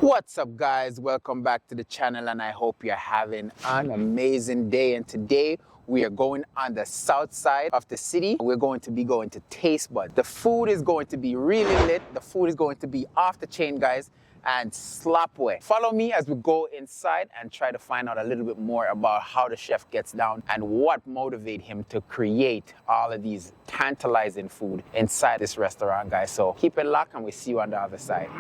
What's up, guys? Welcome back to the channel, and I hope you're having an amazing day. And today we are going on the south side of the city. We're going to be going to TasteBuds. The food is going to be really lit. The food is going to be off the chain, guys, and slap away. Follow me as we go inside and try to find out a little bit more about how the chef gets down and what motivates him to create all of these tantalizing food inside this restaurant, guys. So keep it locked and we'll see you on the other side.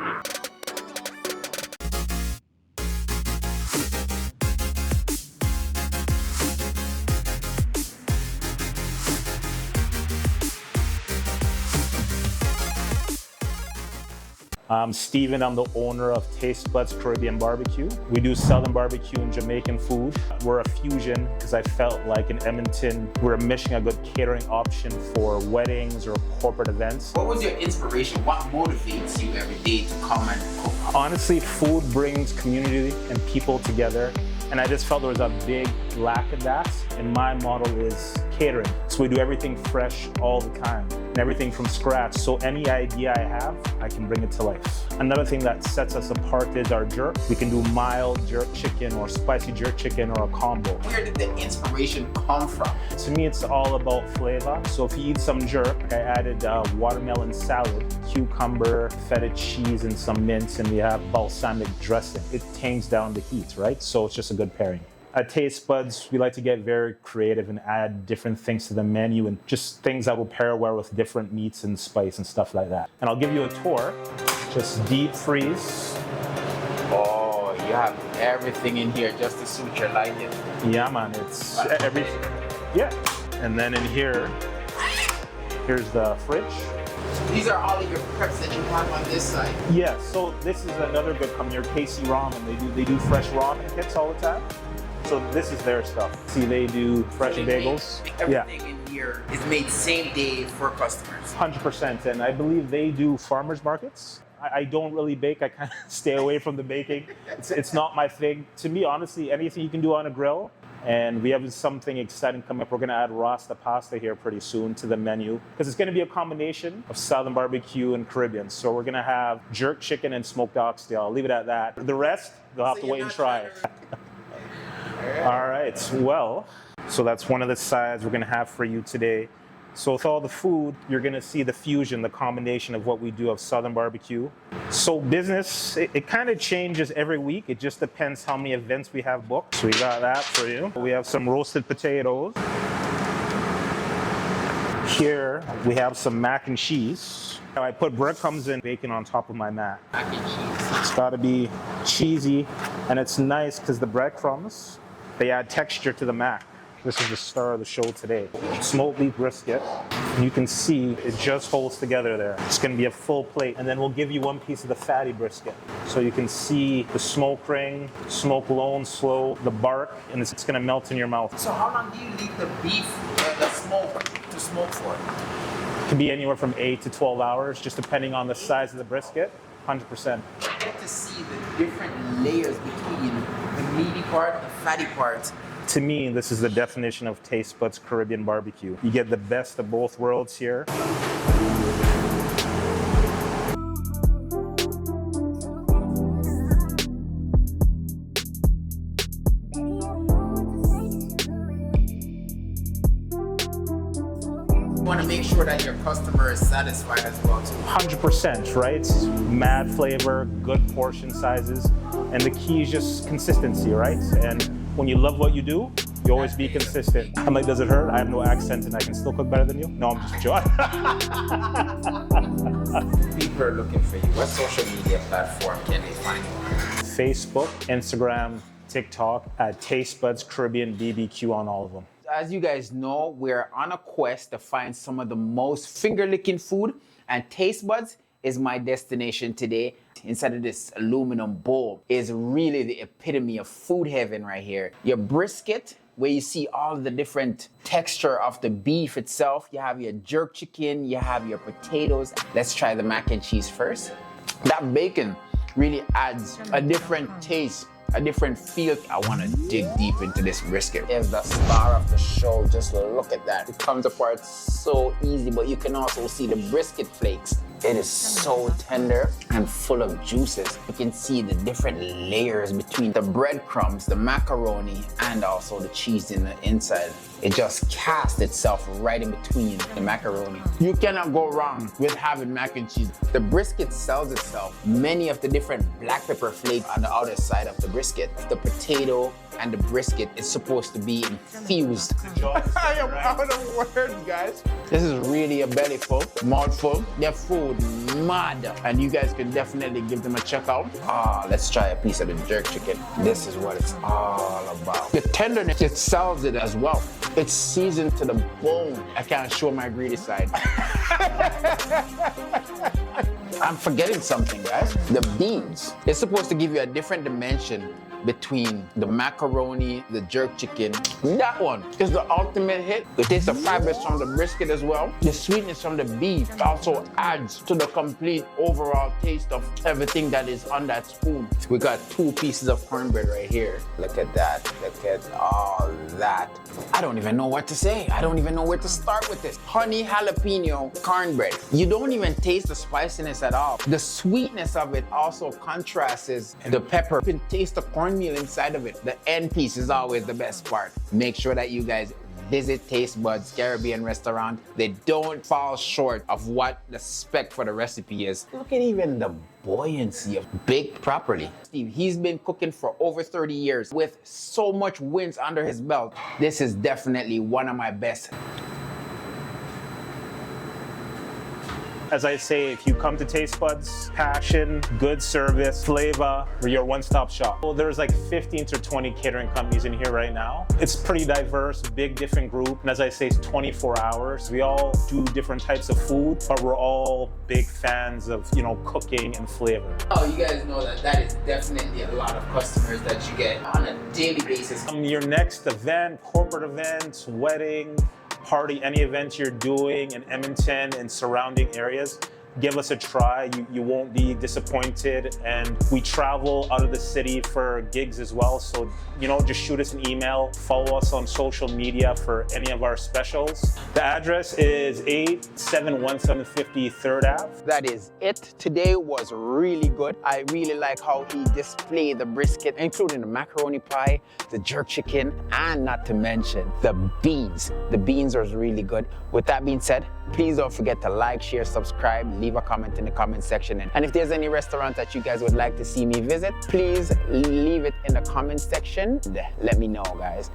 I'm Steven, I'm the owner of TasteBuds Caribbean Barbecue. We do Southern barbecue and Jamaican food. We're a fusion because I felt like in Edmonton, we're missing a good catering option for weddings or corporate events. What was your inspiration? What motivates you every day to come and cook? Honestly, food brings community and people together. And I just felt there was a big lack of that. And my model is catering. So we do everything fresh all the time and everything from scratch. So any idea I have, I can bring it to life. Another thing that sets us apart is our jerk. We can do mild jerk chicken or spicy jerk chicken or a combo. Where did the inspiration come from? To me, it's all about flavor. So if you eat some jerk, I added watermelon salad, cucumber, feta cheese, and some mints, and we have balsamic dressing. It tames down the heat, right? So it's just a good pairing. At TasteBuds, we like to get very creative and add different things to the menu and just things that will pair well with different meats and spice and stuff like that. And I'll give you a tour. Just deep freeze. Oh, you have everything in here just to suit your liking. Yeah, man, it's everything. Yeah. And then in here, here's the fridge. These are all of your preps that you have on this side. Yeah, so this is another good company, your KC Ramen. They do fresh ramen kits all the time. So this is their stuff. See, they do fresh bagels. Everything in here is made same day for customers. 100%, and I believe they do farmers markets. I don't really bake. I kind of stay away from the baking. It's not my thing. To me, honestly, anything you can do on a grill. And we have something exciting coming up. We're going to add Rasta pasta here pretty soon to the menu because it's going to be a combination of Southern barbecue and Caribbean. So we're going to have jerk chicken and smoked oxtail. I'll leave it at that. The rest, they'll have to wait and try. All right, well, so that's one of the sides we're going to have for you today. So with all the food, you're going to see the fusion, the combination of what we do of Southern barbecue. So business, it kind of changes every week. It just depends how many events we have booked. So we got that for you. We have some roasted potatoes. Here we have some mac and cheese. I put breadcrumbs and bacon on top of my mac. Mac and cheese. It's got to be cheesy, and it's nice because the breadcrumbs, they add texture to the mac. This is the star of the show today. Smoked beef brisket. You can see it just holds together there. It's going to be a full plate. And then we'll give you one piece of the fatty brisket. So you can see the smoke ring, smoke low and slow, the bark, and it's going to melt in your mouth. So how long do you leave the beef, the smoke, to smoke for? It can be anywhere from 8 to 12 hours, just depending on the size of the brisket. 100%. I get to see the different layers between the meaty part, the fatty part. To me, this is the definition of TasteBuds Caribbean Barbecue. You get the best of both worlds here. You want to make sure that your customer is satisfied as well too. 100%, right? Mad flavor, good portion sizes, and the key is just consistency, right? And when you love what you do, you always be consistent. I'm like, does it hurt? I have no accent and I can still cook better than you? No, I'm just joking. People are looking for you. What social media platform can they find you on? Facebook, Instagram, TikTok, at TasteBuds Caribbean BBQ on all of them. As you guys know, we're on a quest to find some of the most finger-licking food, and TasteBuds is my destination today. Inside of this aluminum bowl is really the epitome of food heaven right here. Your brisket, where you see all the different texture of the beef itself. You have your jerk chicken, you have your potatoes. Let's try the mac and cheese first. That bacon really adds a different taste, a different feel. I want to dig deep into this brisket. It's the star of the show. Just look at that. It comes apart so easy, but you can also see the brisket flakes. It is so tender and full of juices. You can see the different layers between the breadcrumbs, the macaroni, and also the cheese in the inside. It just casts itself right in between the macaroni. You cannot go wrong with having mac and cheese. The brisket sells itself. Many of the different black pepper flakes on the outer side of the brisket. The potato and the brisket is supposed to be infused. I am out of words, guys. This is really a belly full, mouthful. Their food mad, and you guys can definitely give them a check out. Let's try a piece of the jerk chicken. This is what it's all about. The tenderness, it sells it as well. It's seasoned to the bone. I can't show my greedy side. I'm forgetting something, guys. The beans. It's supposed to give you a different dimension between the macaroni, the jerk chicken. That one is the ultimate hit. It tastes the fibers from the brisket as well. The sweetness from the beef also adds to the complete overall taste of everything that is on that spoon. We got 2 pieces of cornbread right here. Look at that. Look at all that. I don't even know what to say. I don't even know where to start with this. Honey jalapeno cornbread. You don't even taste the spiciness at all. The sweetness of it also contrasts the pepper. You can taste the cornmeal inside of it. The end piece is always the best part. Make sure that you guys visit TasteBuds Caribbean Restaurant. They don't fall short of what the spec for the recipe is. Look at even the buoyancy of baked properly. Steve, he's been cooking for over 30 years with so much wins under his belt. This is definitely one of my best. As I say, if you come to TasteBuds, passion, good service, flavor, we're your one-stop shop. Well, there's like 15 to 20 catering companies in here right now. It's pretty diverse, big, different group. And as I say, it's 24 hours. We all do different types of food, but we're all big fans of, cooking and flavor. Oh, you guys know that is definitely a lot of customers that you get on a daily basis. Your next event, corporate event, wedding, party, any event you're doing in Edmonton and surrounding areas, give us a try. You won't be disappointed. And we travel out of the city for gigs as well. So, just shoot us an email, follow us on social media for any of our specials. The address is 871750 3rd Ave. That is it. Today was really good. I really like how he displayed the brisket, including the macaroni pie, the jerk chicken, and not to mention the beans. The beans are really good. With that being said, please don't forget to like, share, subscribe, leave a comment in the comment section. And if there's any restaurant that you guys would like to see me visit, please leave it in the comment section. Let me know, guys.